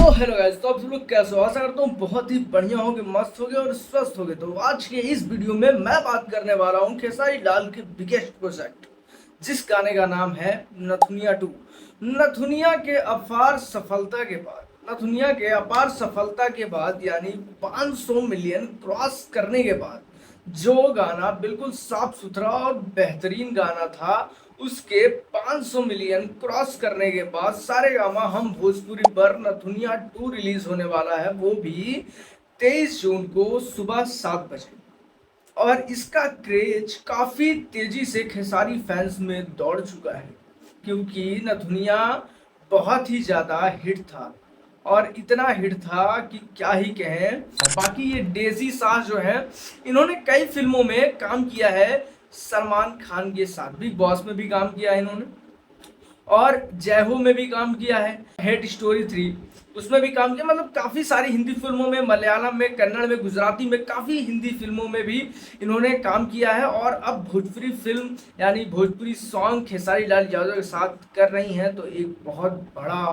तो hello guys, तो आप सब लोग कैसे हो? आशा करता हूँ बहुत ही बढ़िया होगे, मस्त होगे और स्वस्थ होगे। तो आज के इस वीडियो में मैं बात करने वाला हूँ खेसारी लाल के बिगेस्ट प्रोजेक्ट, जिस गाने का नाम है नथुनिया टू। नथुनिया के अपार सफलता के बाद यानी 500 मिलियन क्रॉस करने के बाद जो गाना बिल्कुल साफ सुथरा और बेहतरीन गाना था, उसके 500 मिलियन क्रॉस करने के बाद सारेगामा हम भोजपुरी पर नथुनिया 2 रिलीज होने वाला है, वो भी 23 जून को सुबह 7 बजे। और इसका क्रेज काफी तेजी से खेसारी फैंस में दौड़ चुका है, क्योंकि नथुनिया बहुत ही ज्यादा हिट था। और इतना हिट था कि क्या ही कहें। बाकी ये डेजी शाह जो है, इन्होंने कई फिल्मों में काम किया है। सलमान खान के साथ बिग बॉस में भी काम किया है इन्होंने, और जय हो में भी काम किया है, हेट स्टोरी 3 उसमें भी काम किया। मतलब काफी सारी हिंदी फिल्मों में, मलयालम में, कन्नड़ में, गुजराती में, काफी हिंदी फिल्मों में भी इन्होंने काम किया है। और अब भोजपुरी फिल्म यानी भोजपुरी सॉन्ग खेसारी लाल यादव के साथ कर रही हैं, तो एक बहुत बड़ा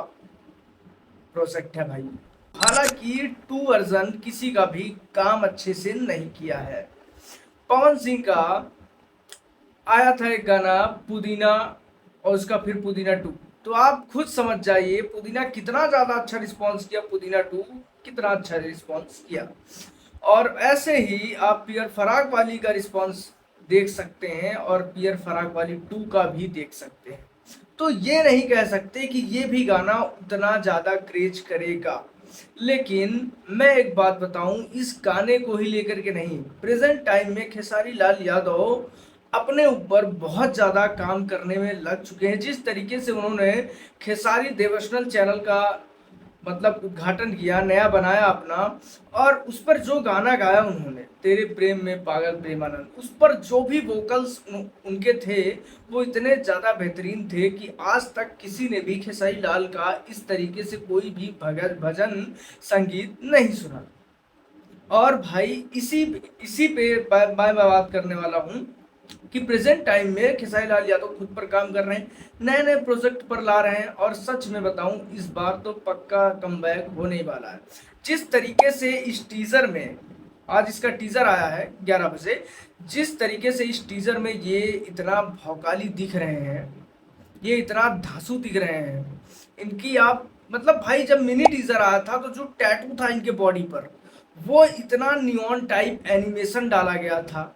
प्रोजेक्ट है भाई। हालांकि 2 वर्जन किसी का भी काम अच्छे से नहीं किया है। पवन सिंह का आया था एक गाना पुदीना, और उसका फिर पुदीना 2। तो आप खुद समझ जाइए पुदीना कितना ज्यादा अच्छा रिस्पांस किया, पुदीना 2 कितना अच्छा रिस्पांस किया। और ऐसे ही आप पियर फराग वाली का रिस्पांस देख सकते हैं, और पियर फराग वाली 2 का भी देख सकते हैं। तो ये नहीं कह सकते कि ये भी गाना उतना ज्यादा क्रेज करेगा। लेकिन मैं एक बात बताऊं, इस गाने को ही लेकर के नहीं, प्रेजेंट टाइम में खेसारी लाल यादव अपने ऊपर बहुत ज्यादा काम करने में लग चुके हैं। जिस तरीके से उन्होंने खेसारी देवस्नल चैनल का मतलब उद्घाटन किया, नया बनाया अपना, और उस पर जो गाना गाया उन्होंने, तेरे प्रेम में पागल प्रेमानंद, उस पर जो भी वोकल्स उनके थे, वो इतने ज्यादा बेहतरीन थे कि आज तक किसी ने भी खेसारी लाल का इस तरीके से कोई भी भगत भजन संगीत नहीं सुना। और भाई इसी इसी पे मैं बात करने वाला हूँ कि प्रेजेंट टाइम में खेसारी लाल यादव खुद पर काम कर रहे हैं, नए नए प्रोजेक्ट पर ला रहे हैं। और सच में बताऊं, इस बार तो पक्का कमबैक होने ही वाला है। जिस तरीके से इस टीजर में, आज इसका टीजर आया है 11 बजे, जिस तरीके से इस टीजर में ये इतना भौकाली दिख रहे हैं, ये इतना धांसू दिख रहे हैं इनकी, आप मतलब भाई जब मिनी टीजर आया था तो जो टैटू था इनके बॉडी पर, वो इतना नियॉन टाइप एनिमेशन डाला गया था,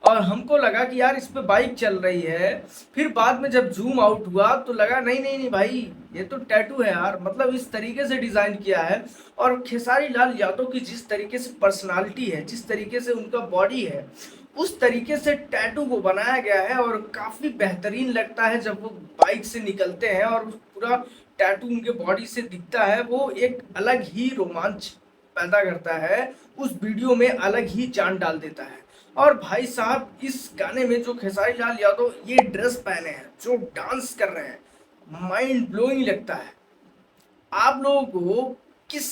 और हमको लगा कि यार इस पे बाइक चल रही है। फिर बाद में जब जूम आउट हुआ तो लगा नहीं नहीं नहीं भाई, ये तो टैटू है यार। मतलब इस तरीके से डिजाइन किया है। और खेसारी लाल यादव की जिस तरीके से पर्सनालिटी है, जिस तरीके से उनका बॉडी है, उस तरीके से टैटू को बनाया गया है। और काफी बेहतरीन लगता है जब वो बाइक से निकलते हैं और पूरा टैटू उनके बॉडी से दिखता है। वो एक अलग ही रोमांच पैदा करता है, उस वीडियो में अलग ही जान डाल देता है। और भाई साहब, इस गाने में जो खेसारी लाल यादव ये ड्रेस पहने हैं, जो डांस कर रहे हैं, माइंड ब्लोइंग लगता है। आप लोगों को किस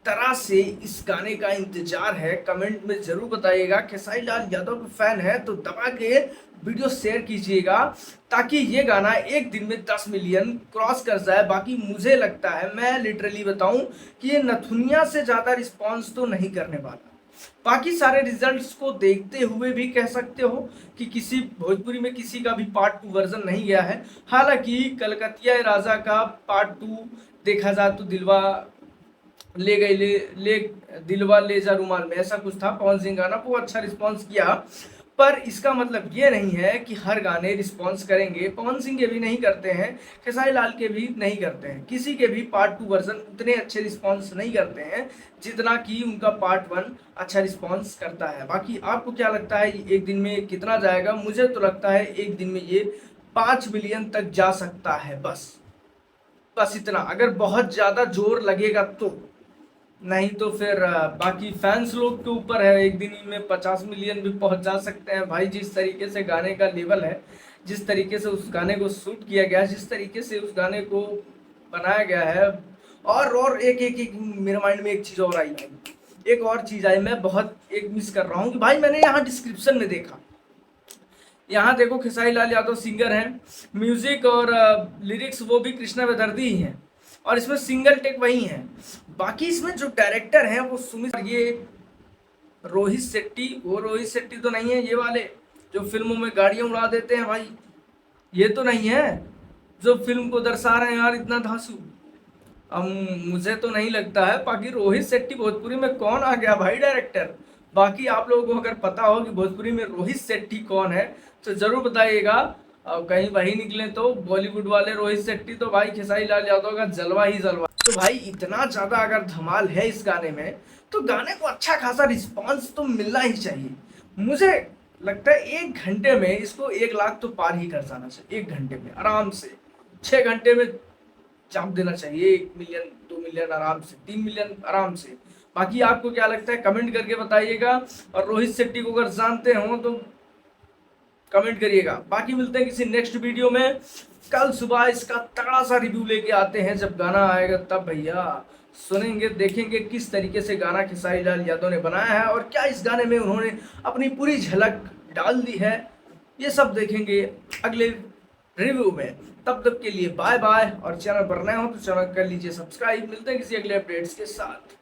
तरह से इस गाने का इंतजार है, कमेंट में जरूर बताइएगा। खेसारी लाल यादव के फैन है तो दबा के वीडियो शेयर कीजिएगा, ताकि ये गाना एक दिन में 10 मिलियन क्रॉस कर जाए। बाकी मुझे लगता है, मैं लिटरली बताऊं, कि ये नथुनिया से ज्यादा रिस्पॉन्स तो नहीं करने वाला। बाकी सारे रिजल्ट्स को देखते हुए भी कह सकते हो कि किसी भोजपुरी में किसी का भी पार्ट 2 वर्जन नहीं गया है। हालांकि कलकतिया राजा का पार्ट 2 देखा जाए तो दिलवा ले गई ले दिलवा ले जा रुमाल में, ऐसा कुछ था पवन सिंह गाना, वो अच्छा रिस्पांस किया। पर इसका मतलब ये नहीं है कि हर गाने रिस्पांस करेंगे। पवन सिंह के भी नहीं करते हैं, खेसारी लाल के भी नहीं करते हैं, किसी के भी पार्ट 2 वर्जन उतने अच्छे रिस्पांस नहीं करते हैं जितना कि उनका पार्ट 1 अच्छा रिस्पांस करता है। बाकी आपको क्या लगता है एक दिन में कितना जाएगा? मुझे तो लगता है एक दिन में ये 5 मिलियन तक जा सकता है। बस बस इतना, अगर बहुत ज्यादा जोर लगेगा तो। नहीं तो फिर बाकी फैंस लोग के ऊपर है, एक दिन में 50 मिलियन भी पहुंच जा सकते हैं भाई। जिस तरीके से गाने का लेवल है, जिस तरीके से उस गाने को शूट किया गया है, जिस तरीके से उस गाने को बनाया गया है। और एक मेरे माइंड में एक चीज और आई भाई, एक और चीज आई, मैं बहुत एक मिस कर रहा हूँ कि भाई मैंने यहाँ डिस्क्रिप्शन में देखा, यहाँ देखो खेसारी लाल यादव सिंगर हैं, म्यूजिक और लिरिक्स वो भी कृष्णा बेदर्दी ही हैं, और इसमें सिंगल टेक वही है। बाकी इसमें जो डायरेक्टर हैं वो सुमित, ये रोहित शेट्टी, वो रोहित शेट्टी तो नहीं है ये वाले जो फिल्मों में गाड़ियां उड़ा देते हैं भाई, ये तो नहीं है जो फिल्म को दर्शा रहे हैं यार इतना धांसू। अब मुझे तो नहीं लगता है। बाकी रोहित शेट्टी भोजपुरी में कौन आ गया भाई डायरेक्टर। बाकी आप लोगों को अगर पता हो कि भोजपुरी में रोहित शेट्टी कौन है तो जरूर बताइएगा। अब कहीं वही निकले तो बॉलीवुड वाले रोहित शेट्टी तो भाई खेसारी लाल यादव का जलवा ही जलवा। तो भाई इतना ज्यादा अगर धमाल है इस गाने में तो गाने को अच्छा खासा रिस्पॉन्स तो मिलना ही चाहिए। मुझे लगता है 1 घंटे में इसको 1 लाख तो पार ही कर जाना चाहिए। 1 घंटे में आराम से, 6 घंटे में चाप देना चाहिए। 1 मिलियन 2 मिलियन आराम से, 3 मिलियन आराम से। बाकी आपको क्या लगता है कमेंट करके बताइएगा। और रोहित शेट्टी को अगर जानते हो तो कमेंट करिएगा। बाकी मिलते हैं किसी नेक्स्ट वीडियो में। कल सुबह इसका तगड़ा सा रिव्यू लेके आते हैं। जब गाना आएगा तब भैया सुनेंगे, देखेंगे किस तरीके से गाना खेसारी लाल यादव ने बनाया है और क्या इस गाने में उन्होंने अपनी पूरी झलक डाल दी है, ये सब देखेंगे अगले रिव्यू में। तब तक के लिए बाय बाय। और चैनल पर नए हो तो चैनल कर लीजिए सब्सक्राइब। मिलते हैं किसी अगले अपडेट्स के साथ।